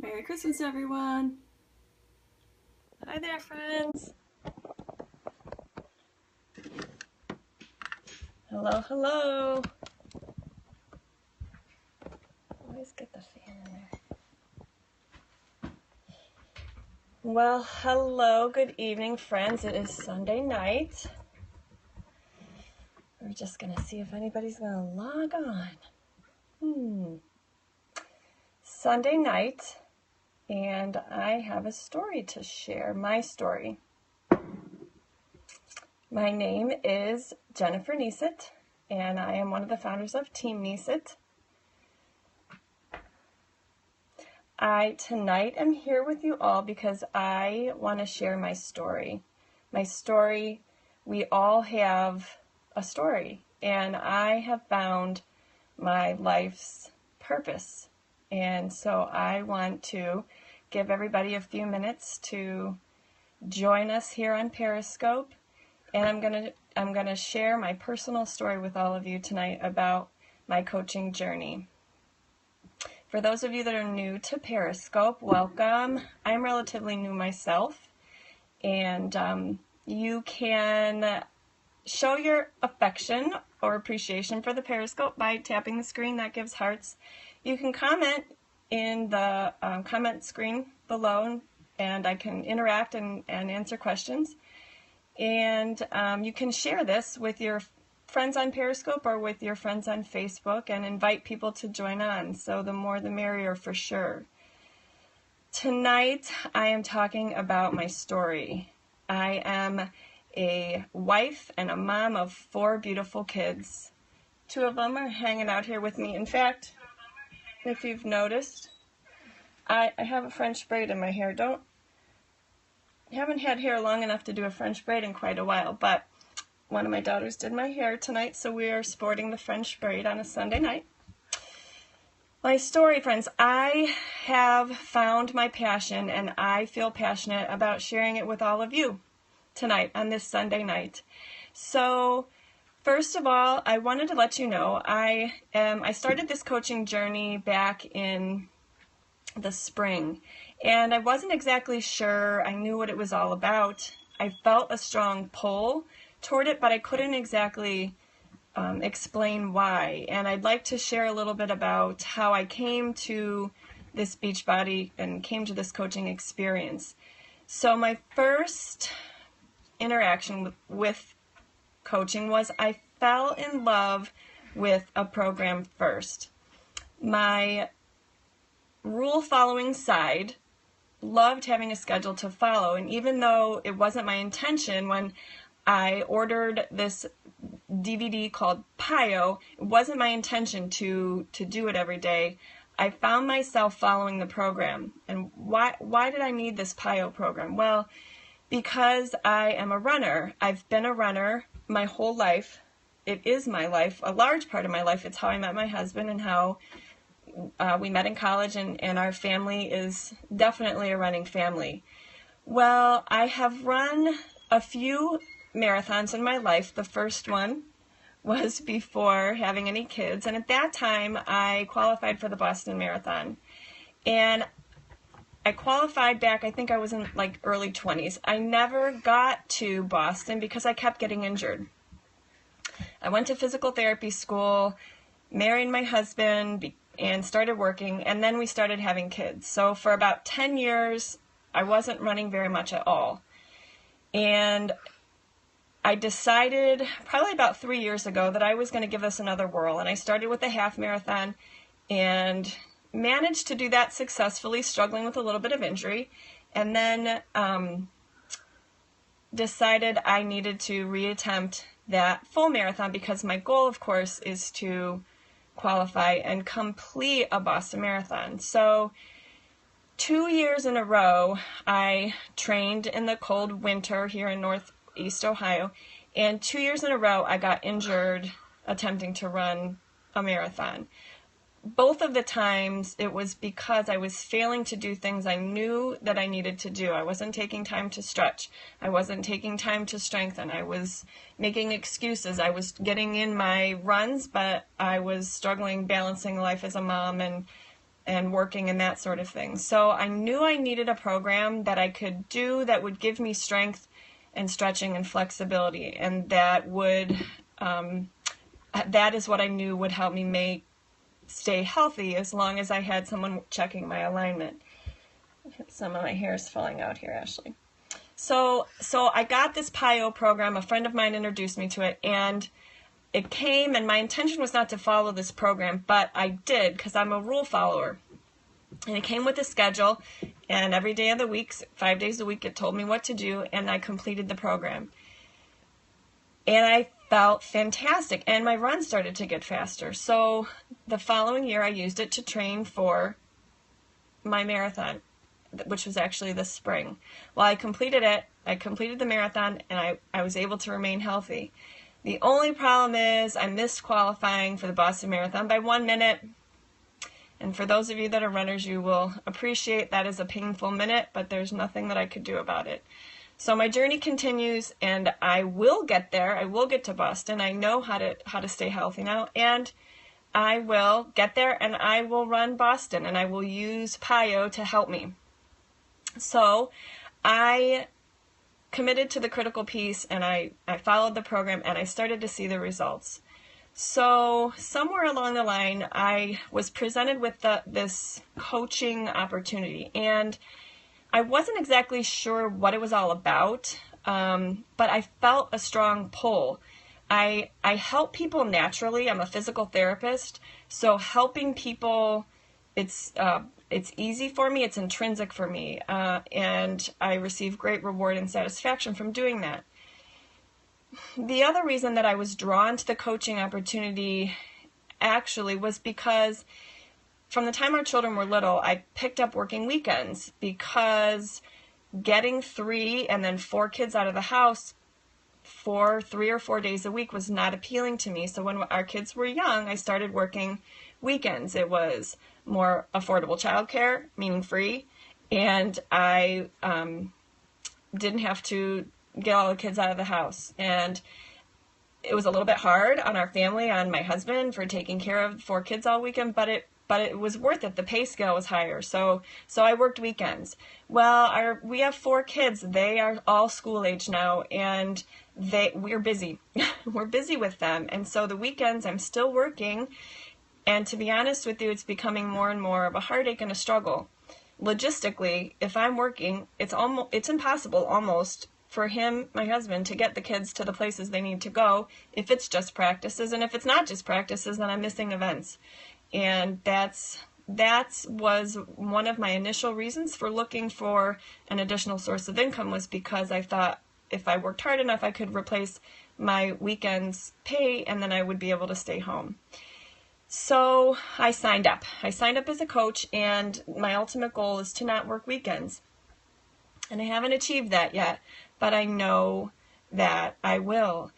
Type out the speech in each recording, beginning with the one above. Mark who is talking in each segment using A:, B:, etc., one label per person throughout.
A: Merry Christmas, everyone.
B: Hi there, friends. Hello, hello. Always get the fan in there. Well, hello, good evening, friends. It is Sunday night. We're just going to see if anybody's going to log on. Sunday night, and I have a story to share, my story. My name is Jennifer Neesett, and I am one of the founders of Team Neesett. Tonight am here with you all because I want to share my story. My story, we all have a story, and I have found my life's purpose. And so I want to give everybody a few minutes to join us here on Periscope, and I'm gonna share my personal story with all of you tonight about my coaching journey. For those of you that are new to Periscope, welcome. I'm relatively new myself, and you can show your affection or appreciation for the Periscope by tapping the screen that gives hearts. You can comment in the comment screen below, and I can interact and answer questions. And you can share this with your friends on Periscope or with your friends on Facebook and invite people to join on. So the more the merrier for sure. Tonight I am talking about my story. I am a wife and a mom of 4 beautiful kids. 2 of them are hanging out here with me. In fact, if you've noticed, I have a French braid in my hair. Haven't had hair long enough to do a French braid in quite a while, but one of my daughters did my hair tonight, so we are sporting the French braid on a Sunday night. My story, friends, I have found my passion, and I feel passionate about sharing it with all of you tonight on this Sunday night. So first of all, I wanted to let you know I started this coaching journey back in the spring, and I wasn't exactly sure I knew what it was all about. I felt a strong pull toward it, but I couldn't exactly explain why. And I'd like to share a little bit about how I came to this Beachbody and came to this coaching experience. So my first interaction with coaching was I fell in love with a program first. My rule following side loved having a schedule to follow, and even though it wasn't my intention when I ordered this DVD called PiYo, it wasn't my intention to do it every day. I found myself following the program. And why did I need this PiYo program? Well, because I am a runner. I've been a runner my whole life. It is my life, a large part of my life. It's how I met my husband and how we met in college, and our family is definitely a running family. Well, I have run a few marathons in my life. The first one was before having any kids, and at that time I qualified for the Boston Marathon. And I qualified back, I think I was in like early 20s. I never got to Boston because I kept getting injured. I went to physical therapy school, married my husband, and started working, and then we started having kids. So for about 10 years, I wasn't running very much at all. And I decided probably about 3 years ago that I was going to give this another whirl, and I started with a half marathon and managed to do that successfully, struggling with a little bit of injury, and then decided I needed to reattempt that full marathon because my goal, of course, is to qualify and complete a Boston Marathon. So 2 years in a row, I trained in the cold winter here in Northeast Ohio, and 2 years in a row, I got injured attempting to run a marathon. Both of the times, it was because I was failing to do things I knew that I needed to do. I wasn't taking time to stretch. I wasn't taking time to strengthen. I was making excuses. I was getting in my runs, but I was struggling balancing life as a mom and and working and that sort of thing. So I knew I needed a program that I could do that would give me strength and stretching and flexibility, and that is what I knew would help me stay healthy as long as I had someone checking my alignment. Some of my hair is falling out here, Ashley. So I got this PiYo program. A friend of mine introduced me to it, and it came, and my intention was not to follow this program, but I did because I'm a rule follower. And it came with a schedule, and every day of the week, 5 days a week, it told me what to do, and I completed the program. And I felt fantastic, and my run started to get faster. So the following year, I used it to train for my marathon, which was actually this spring. Well, I completed it. I completed the marathon, and I was able to remain healthy. The only problem is I missed qualifying for the Boston Marathon by 1 minute. And for those of you that are runners, you will appreciate that is a painful minute, but there's nothing that I could do about it. So my journey continues, and I will get there. I will get to Boston. I know how to stay healthy now, and I will get there, and I will run Boston, and I will use PiYo to help me. So I committed to the critical piece, and I followed the program, and I started to see the results. So somewhere along the line, I was presented with this coaching opportunity, and I wasn't exactly sure what it was all about, but I felt a strong pull. I help people naturally. I'm a physical therapist, so helping people, it's easy for me. It's intrinsic for me, and I receive great reward and satisfaction from doing that. The other reason that I was drawn to the coaching opportunity actually was because from the time our children were little, I picked up working weekends because getting 3 and then 4 kids out of the house for 3 or 4 days a week was not appealing to me. So when our kids were young, I started working weekends. It was more affordable childcare, meaning free, and I didn't have to get all the kids out of the house. And it was a little bit hard on our family, on my husband, for taking care of 4 kids all weekend, but it was worth it. The pay scale was higher, so I worked weekends. Well, we have 4 kids. They are all school age now, and we're busy. We're busy with them, and so the weekends I'm still working. And to be honest with you, it's becoming more and more of a heartache and a struggle. Logistically, if I'm working, it's impossible almost for him, my husband, to get the kids to the places they need to go if it's just practices. And if it's not just practices, then I'm missing events. And that was one of my initial reasons for looking for an additional source of income, was because I thought if I worked hard enough, I could replace my weekends pay, and then I would be able to stay home. So I signed up. I signed up as a coach, and my ultimate goal is to not work weekends. And I haven't achieved that yet, but I know that I will.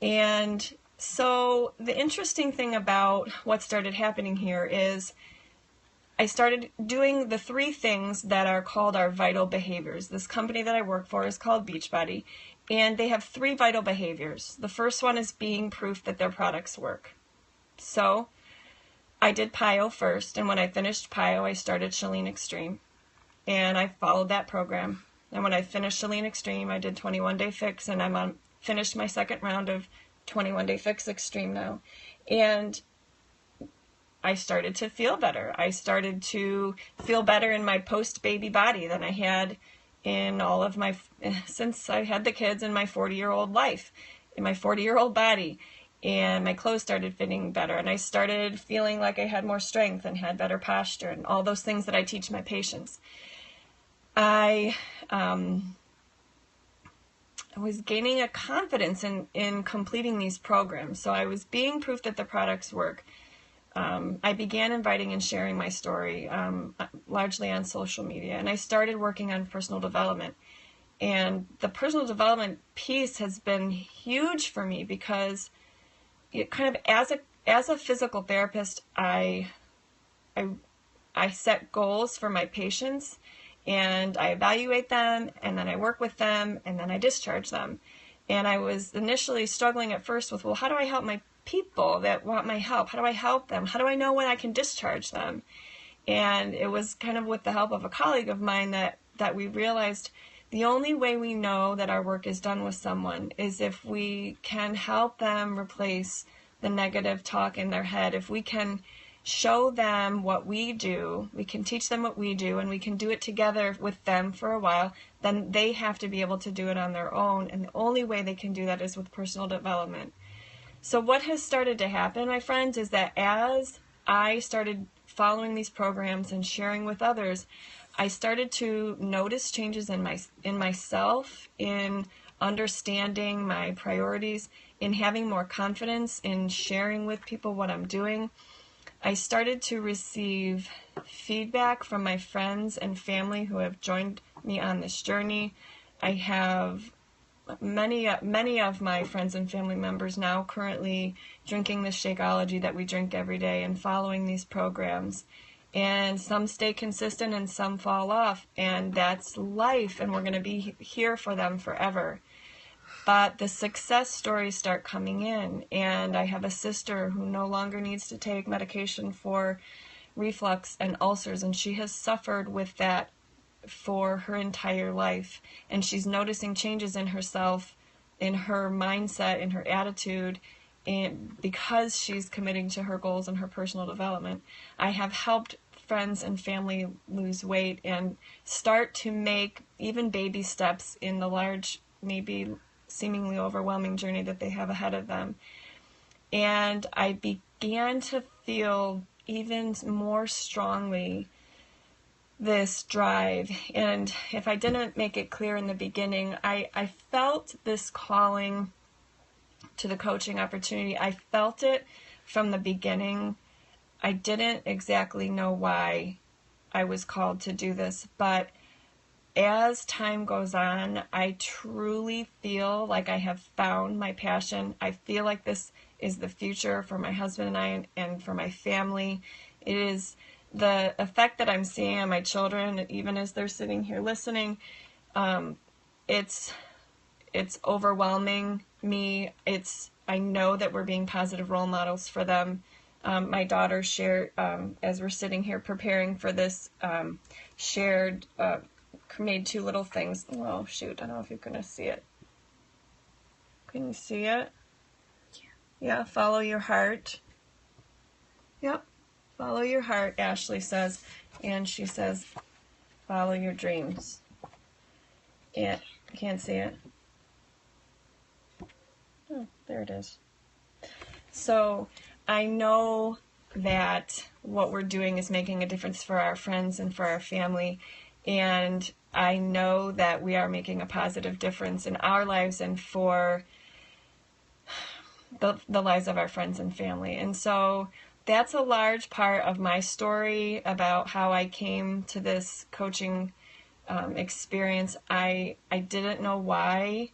B: And so the interesting thing about what started happening here is I started doing the 3 things that are called our vital behaviors. This company that I work for is called Beachbody, and they have 3 vital behaviors. The first one is being proof that their products work. So I did PiYo first, and when I finished PiYo, I started Chalene Extreme, and I followed that program. And when I finished Chalene Extreme, I did 21 Day Fix, and I'm finished my second round of 21 Day Fix Extreme now. And I started to feel better. I started to feel better in my post-baby body than I had in all of since I had the kids in my 40-year-old life, in my 40-year-old body. And my clothes started fitting better, and I started feeling like I had more strength and had better posture and all those things that I teach my patients. I was gaining a confidence in completing these programs, so I was being proof that the products work. I began inviting and sharing my story, largely on social media, and I started working on personal development. And the personal development piece has been huge for me because it kind of, as a physical therapist, I set goals for my patients, and I evaluate them, and then I work with them, and then I discharge them. And I was initially struggling at first with, well, how do I help my people that want my help? How do I help them? How do I know when I can discharge them? And it was kind of with the help of a colleague of mine that we realized the only way we know that our work is done with someone is if we can help them replace the negative talk in their head. If we can show them what we do, we can teach them what we do, and we can do it together with them for a while, then they have to be able to do it on their own. And the only way they can do that is with personal development. So what has started to happen, my friends, is that as I started following these programs and sharing with others, I started to notice changes in myself, in understanding my priorities, in having more confidence in sharing with people what I'm doing. I started to receive feedback from my friends and family who have joined me on this journey. I have many of my friends and family members now currently drinking the Shakeology that we drink every day and following these programs. And some stay consistent and some fall off, and that's life, and we're going to be here for them forever. But the success stories start coming in, and I have a sister who no longer needs to take medication for reflux and ulcers, and she has suffered with that for her entire life, and she's noticing changes in herself, in her mindset, in her attitude, and because she's committing to her goals and her personal development. I have helped friends and family lose weight and start to make even baby steps in the large, maybe seemingly overwhelming journey that they have ahead of them. And I began to feel even more strongly this drive. And if I didn't make it clear in the beginning, I felt this calling to the coaching opportunity. I felt it from the beginning. I didn't exactly know why I was called to do this, but as time goes on, I truly feel like I have found my passion. I feel like this is the future for my husband and I and for my family. It is the effect that I'm seeing on my children, even as they're sitting here listening. It's overwhelming me. I know that we're being positive role models for them. My daughter shared, as we're sitting here preparing for this, made two little things. Oh, shoot. I don't know if you're going to see it. Can you see it? Yeah, follow your heart. Yep, follow your heart, Ashley says. And she says, follow your dreams. Yeah, can't see it. Oh, there it is. So I know that what we're doing is making a difference for our friends and for our family. And I know that we are making a positive difference in our lives and for the lives of our friends and family. And so that's a large part of my story about how I came to this coaching experience. I didn't know why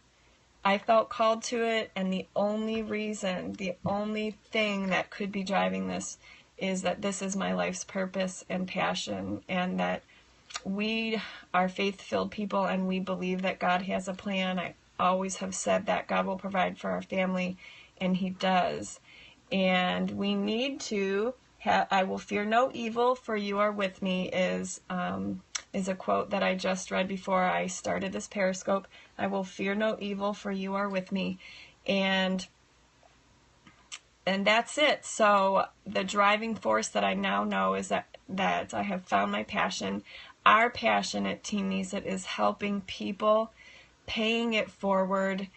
B: I felt called to it, and the only reason, the only thing that could be driving this is that this is my life's purpose and passion, and that we are faith-filled people and we believe that God has a plan. I always have said that God will provide for our family, and He does. And we need to have, I will fear no evil, for you are with me, is a quote that I just read before I started this Periscope. I will fear no evil, for you are with me. And that's it. So the driving force that I now know is that I have found my passion. Our passion at Team Niset is helping people, paying it forward,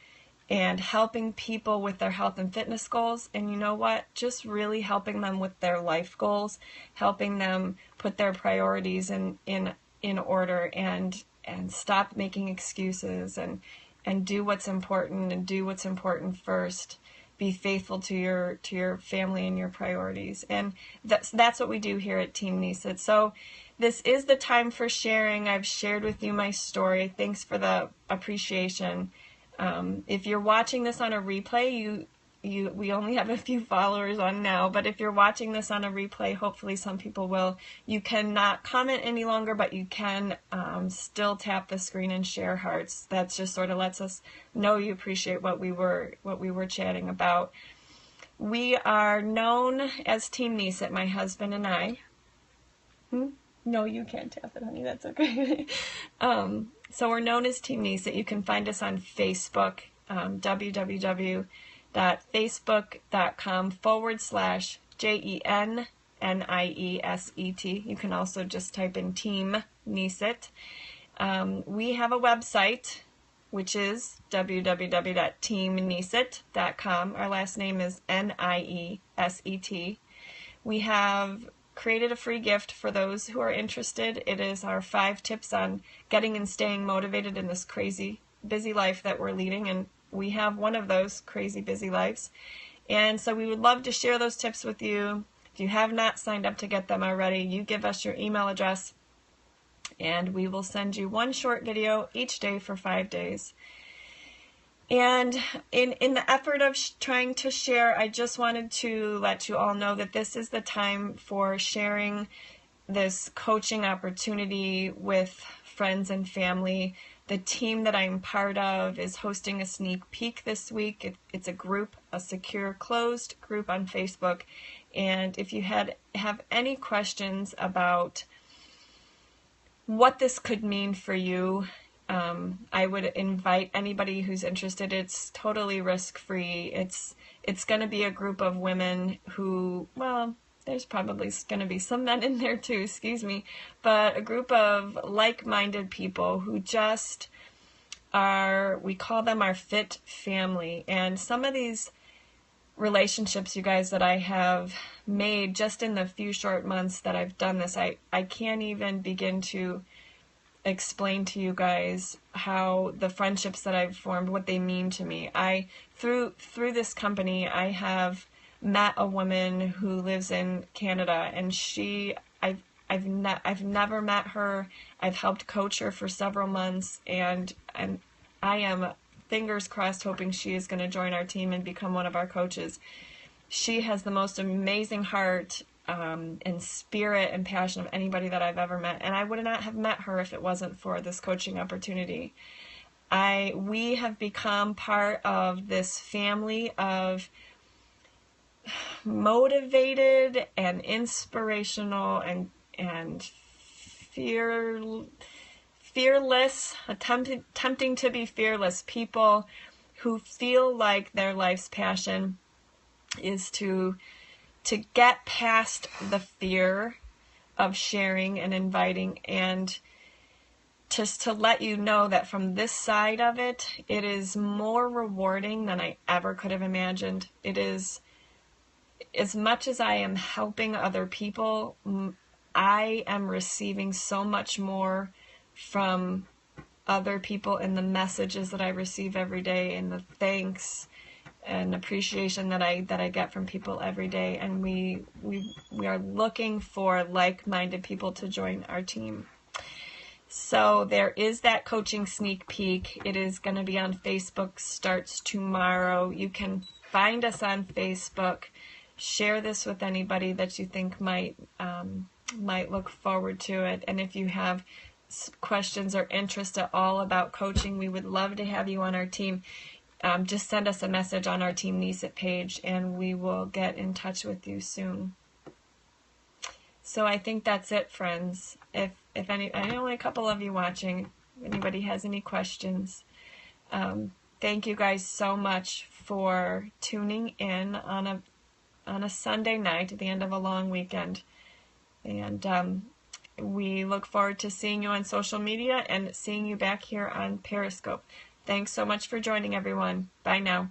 B: and helping people with their health and fitness goals. And you know what? Just really helping them with their life goals, helping them put their priorities in order and stop making excuses and do what's important and do what's important first. Be faithful to your family and your priorities. And that's what we do here at Team Niset. So this is the time for sharing. I've shared with you my story. Thanks for the appreciation. If you're watching this on a replay, we only have a few followers on now, but if you're watching this on a replay, hopefully some people will. You cannot comment any longer, but you can still tap the screen and share hearts. That just sort of lets us know you appreciate what we were chatting about. We are known as Team Niset, my husband and I. No, you can't tap it, honey. That's okay. So we're known as Team Niset. You can find us on Facebook, www.facebook.com/JENNIESET. You can also just type in Team Niset. We have a website, which is www.teamniset.com. Our last name is NIESET. We have created a free gift for those who are interested. It is our 5 tips on getting and staying motivated in this crazy, busy life that we're leading, and we have one of those crazy, busy lives. And so we would love to share those tips with you. If you have not signed up to get them already, you give us your email address, and we will send you one short video each day for 5 days. And in the effort of trying to share, I just wanted to let you all know that this is the time for sharing this coaching opportunity with friends and family. The team that I'm part of is hosting a sneak peek this week. It's a group, a secure, closed group on Facebook. And if you have any questions about what this could mean for you, I would invite anybody who's interested. It's totally risk-free. It's going to be a group of women who, well, there's probably going to be some men in there too, excuse me, but a group of like-minded people who just are, we call them our fit family. And some of these relationships, you guys, that I have made just in the few short months that I've done this, I can't even begin to explain to you guys how the friendships that I've formed, what they mean to me. Through this company, I have met a woman who lives in Canada, and I've never met her. I've helped coach her for several months, and I am, fingers crossed, hoping she is going to join our team and become one of our coaches. She has the most amazing heart and spirit and passion of anybody that I've ever met. And I would not have met her if it wasn't for this coaching opportunity. We have become part of this family of motivated and inspirational and fearless, attempting to be fearless people who feel like their life's passion is to get past the fear of sharing and inviting, and just to let you know that from this side of it, it is more rewarding than I ever could have imagined. It is, as much as I am helping other people, I am receiving so much more from other people in the messages that I receive every day, and the thanks and appreciation that I get from people every day. And we are looking for like-minded people to join our team. So there is that coaching sneak peek. It is going to be on Facebook, starts tomorrow. You can find us on Facebook. Share this with anybody that you think might look forward to it. And if you have questions or interest at all about coaching, we would love to have you on our team. Just send us a message on our Team Niset page, and we will get in touch with you soon. So I think that's it, friends. If any, I know only a couple of you watching. If anybody has any questions, thank you guys so much for tuning in on a Sunday night at the end of a long weekend. And we look forward to seeing you on social media and seeing you back here on Periscope. Thanks so much for joining, everyone. Bye now.